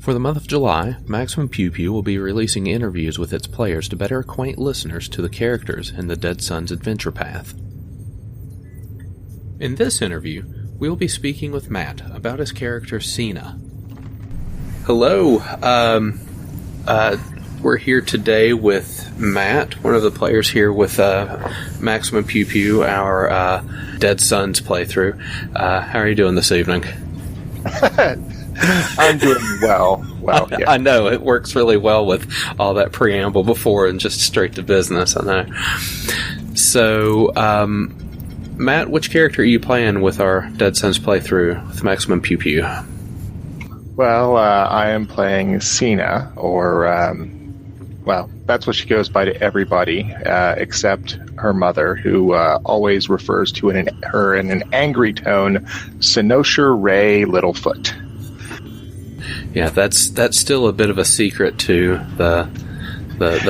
For the month of July, Maximum Pew Pew will be releasing interviews with its players to better acquaint listeners to the characters in the Dead Sun's adventure path. In this interview, we will be speaking with Matt about his character Cyna. Hello, we're here today with Matt, one of the players here with Maximum Pew Pew, our Dead Sun's playthrough. How are you doing this evening? I'm doing well. Yeah. I know, it works really well with all that preamble before and just straight to business, I know. So, Matt, which character are you playing with our Dead Sun's playthrough with Maximum Pew Pew? Well, I am playing Cyna, or, that's what she goes by to everybody, except her mother, who always refers to her in an angry tone, Sinosher Ray Littlefoot. Yeah, that's still a bit of a secret to the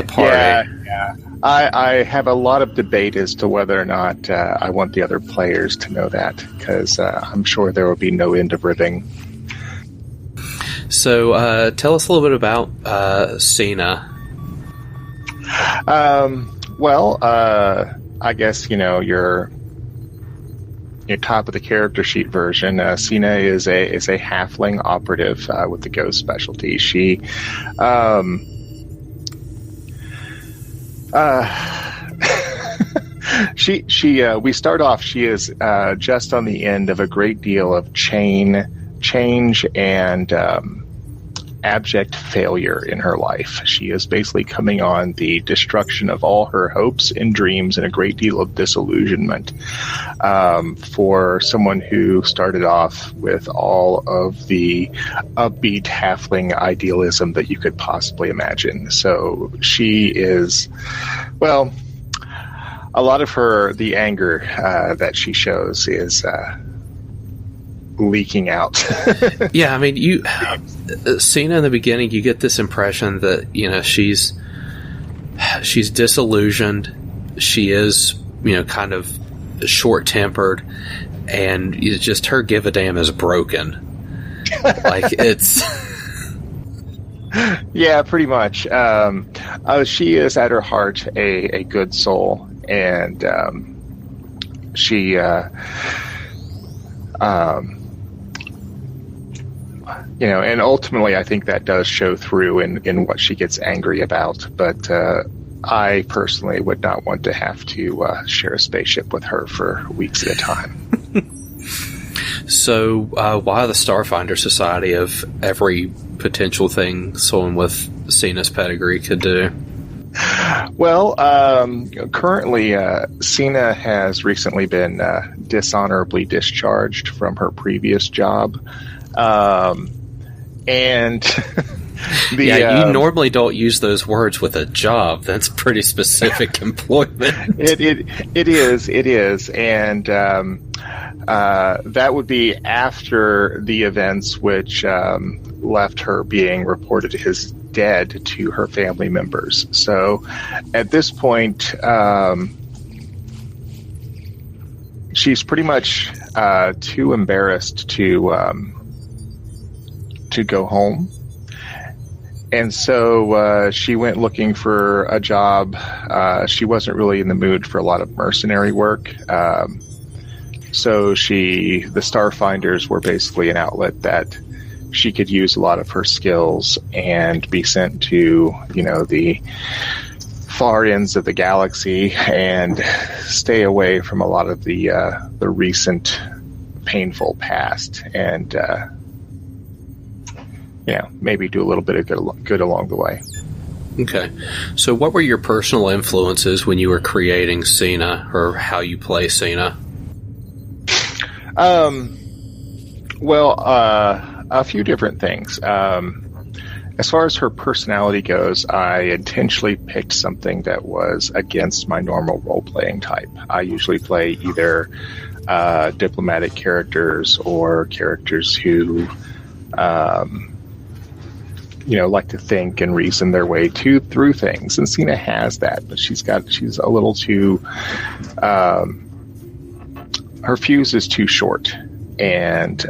party. Yeah. I have a lot of debate as to whether or not I want the other players to know that, because I'm sure there will be no end of ribbing. So, tell us a little bit about Cyna. I guess, your top of the character sheet version, Cyna is a halfling operative with the ghost specialty. She we start off, she is just on the end of a great deal of change and abject failure in her life. She is basically coming on the destruction of all her hopes and dreams and a great deal of disillusionment for someone who started off with all of the upbeat halfling idealism that you could possibly imagine. So she is, a lot of the anger that she shows is leaking out. Yeah, I mean, Cyna in the beginning, you get this impression that, she's disillusioned. She is, kind of short-tempered, and just her give a damn is broken. Like, it's... Yeah, pretty much. She is at her heart a good soul, and she... and ultimately I think that does show through in what she gets angry about, but I personally would not want to have to share a spaceship with her for weeks at a time. So why the Starfinder Society of every potential thing someone with Cyna's pedigree could do? Well, currently, Cyna has recently been dishonorably discharged from her previous job. And you normally don't use those words with a job. That's pretty specific employment. It is. And that would be after the events which left her being reported as dead to her family members. So at this point, she's pretty much too embarrassed to go home. And so she went looking for a job. She wasn't really in the mood for a lot of mercenary work. So the Starfinders were basically an outlet that she could use a lot of her skills and be sent to, the far ends of the galaxy and stay away from a lot of the recent painful past, and maybe do a little bit of good along the way. Okay. So what were your personal influences when you were creating Cyna, or how you play Cyna? A few different things. As far as her personality goes, I intentionally picked something that was against my normal role-playing type. I usually play either diplomatic characters or characters who like to think and reason their way through things. And Cyna has that, but she's a little too, her fuse is too short. And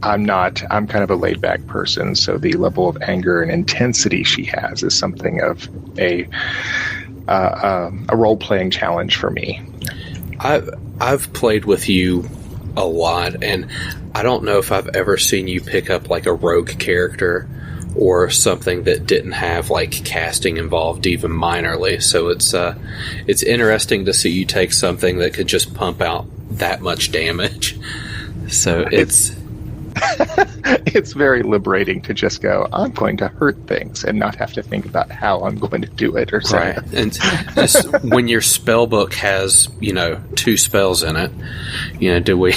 I'm not. I'm kind of a laid back person, so the level of anger and intensity she has is something of a role playing challenge for me. I've played with you a lot, and I don't know if I've ever seen you pick up like a rogue character or something that didn't have like casting involved even minorly. So it's interesting to see you take something that could just pump out that much damage. So it's it's very liberating to just go, I'm going to hurt things and not have to think about how I'm going to do it or something. right. And just when your spell book has 2 spells in it, do we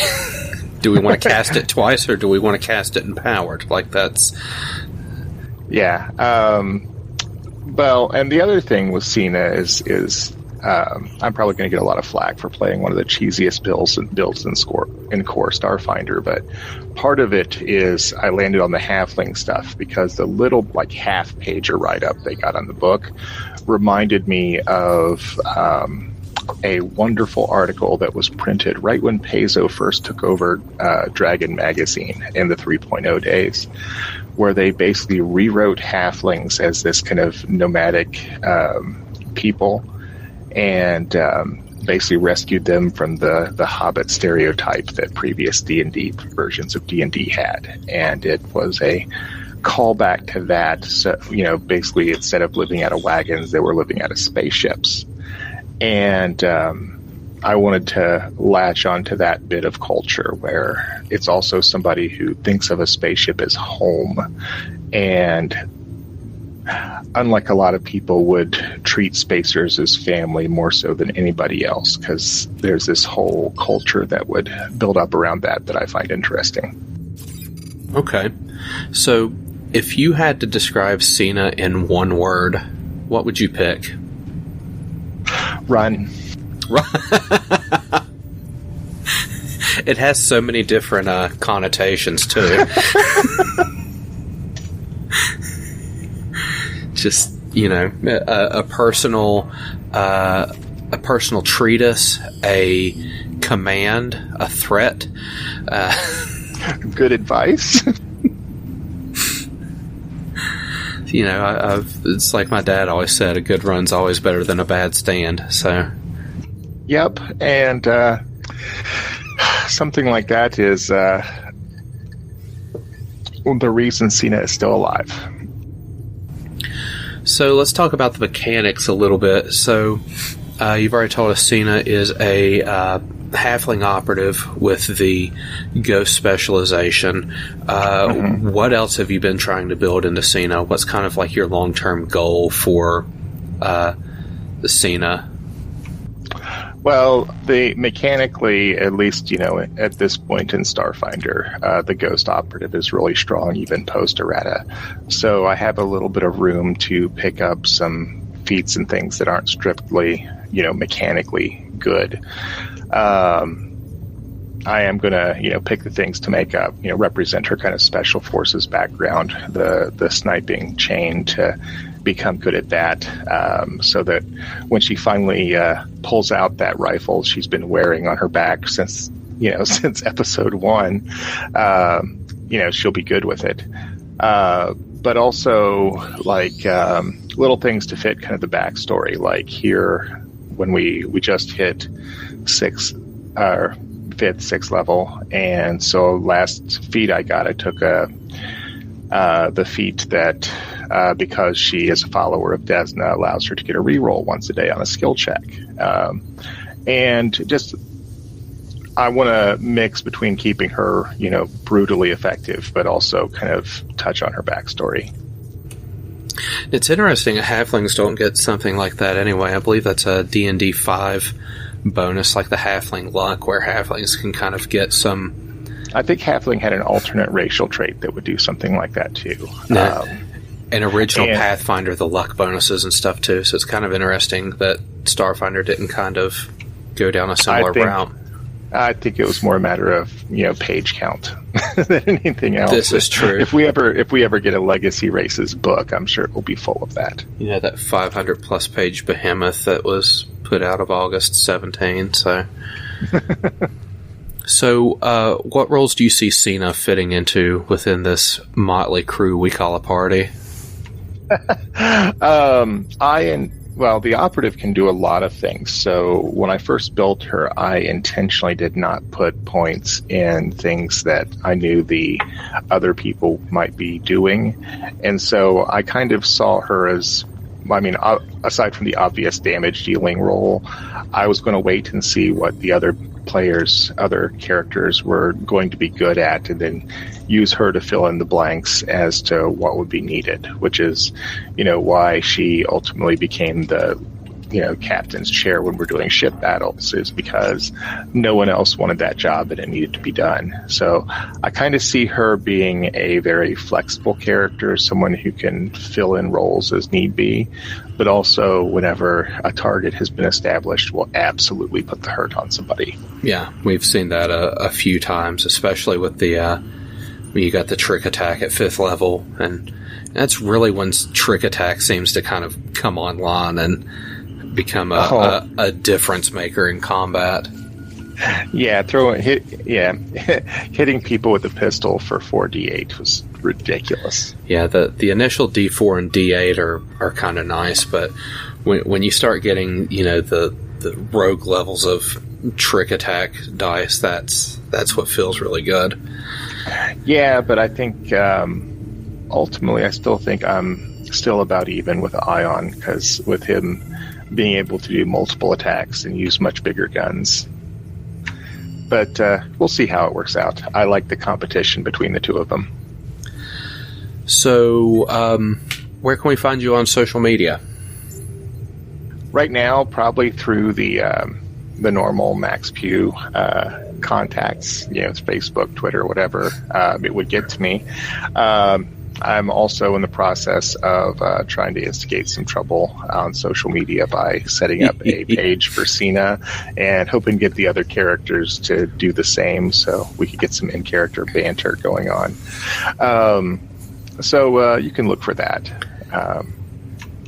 want to cast it twice, or do we want to cast it empowered? Like that's yeah. Well, and the other thing with Cyna is I'm probably going to get a lot of flack for playing one of the cheesiest builds in Core Starfinder, but part of it is I landed on the Halfling stuff because the little like half-pager write-up they got on the book reminded me of a wonderful article that was printed right when Paizo first took over Dragon Magazine in the 3.0 days, where they basically rewrote Halflings as this kind of nomadic people, and basically rescued them from the Hobbit stereotype that previous D&D versions of D&D had. And it was a callback to that. So, basically instead of living out of wagons, they were living out of spaceships. And I wanted to latch onto that bit of culture where it's also somebody who thinks of a spaceship as home, and unlike a lot of people would treat spacers as family more so than anybody else, because there's this whole culture that would build up around that I find interesting. Okay. So if you had to describe Cyna in one word, what would you pick? Run. It has so many different connotations too. Just a personal treatise, a command, a threat. Good advice. It's like my dad always said: a good run's always better than a bad stand. So, yep, and something like that is the reason Cyna is still alive. So let's talk about the mechanics a little bit. So you've already told us Cyna is a halfling operative with the ghost specialization. What else have you been trying to build into Cyna? What's kind of like your long-term goal for the Cyna? Well, mechanically, at least, at this point in Starfinder, the Ghost Operative is really strong, even post-errata. So I have a little bit of room to pick up some feats and things that aren't strictly, mechanically good. I am going to, pick the things to make up, represent her kind of special forces background, the sniping chain, to become good at that, so that when she finally pulls out that rifle she's been wearing on her back since episode 1, she'll be good with it. But also like little things to fit kind of the backstory, like here when we just hit 6th level, and so last feat I took the feat that because she is a follower of Desna, allows her to get a reroll once a day on a skill check. And just, I want to mix between keeping her, brutally effective, but also kind of touch on her backstory. It's interesting, halflings don't get something like that anyway. I believe that's a D&D 5 bonus, like the halfling luck, where halflings can kind of get some... I think halfling had an alternate racial trait that would do something like that too. An original Pathfinder, the luck bonuses and stuff too. So it's kind of interesting that Starfinder didn't kind of go down a similar route. I think it was more a matter of page count than anything else. This is true. If we ever get a Legacy Races book, I'm sure it will be full of that. That 500 plus page behemoth that was put out of August 17. So So, what roles do you see Cyna fitting into within this motley crew we call a party? The operative can do a lot of things. So when I first built her, I intentionally did not put points in things that I knew the other people might be doing. And so I kind of saw her as, aside from the obvious damage dealing role, I was going to wait and see what the other characters were going to be good at, and then use her to fill in the blanks as to what would be needed, which is, why she ultimately became the, captain's chair when we're doing ship battles, is because no one else wanted that job and it needed to be done. So I kind of see her being a very flexible character, someone who can fill in roles as need be, but also whenever a target has been established, will absolutely put the hurt on somebody. Yeah, we've seen that a few times, especially with the when you got the trick attack at 5th level, and that's really when trick attack seems to kind of come online and become a difference maker in combat. Yeah, hitting people with a pistol for 4d8 was ridiculous. Yeah, the initial d4 and d8 are kind of nice, but when you start getting the rogue levels of trick attack dice, that's what feels really good. Yeah, but I think ultimately I still think I'm still about even with Ion, because with him being able to do multiple attacks and use much bigger guns. But we'll see how it works out. I like the competition between the two of them. So, where can we find you on social media? Right now, probably through the normal Max Pew contacts. It's Facebook, Twitter, whatever. It would get to me. I'm also in the process of trying to instigate some trouble on social media by setting up a page for Cyna and hoping to get the other characters to do the same so we could get some in-character banter going on. So you can look for that,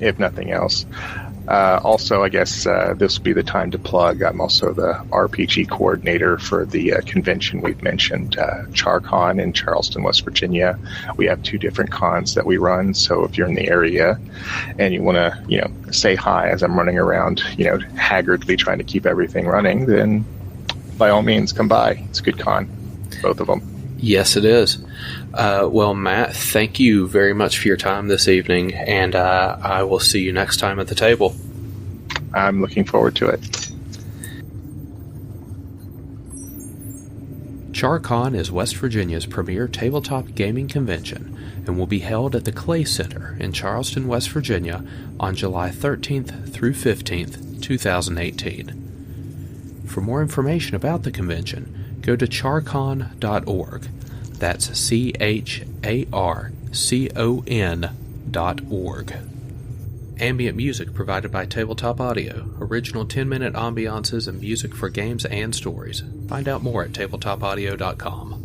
if nothing else. Also, I guess this will be the time to plug. I'm also the RPG coordinator for the convention we've mentioned, CharCon in Charleston, West Virginia. We have 2 different cons that we run, so if you're in the area and you want to, say hi as I'm running around, haggardly trying to keep everything running, then by all means come by. It's a good con, both of them. Yes, it is. Well, Matt, thank you very much for your time this evening, and I will see you next time at the table. I'm looking forward to it. CharCon is West Virginia's premier tabletop gaming convention and will be held at the Clay Center in Charleston, West Virginia on July 13th through 15th, 2018. For more information about the convention, go to charcon.org. That's CharCon.org. Ambient music provided by Tabletop Audio. Original 10-minute ambiances and music for games and stories. Find out more at tabletopaudio.com.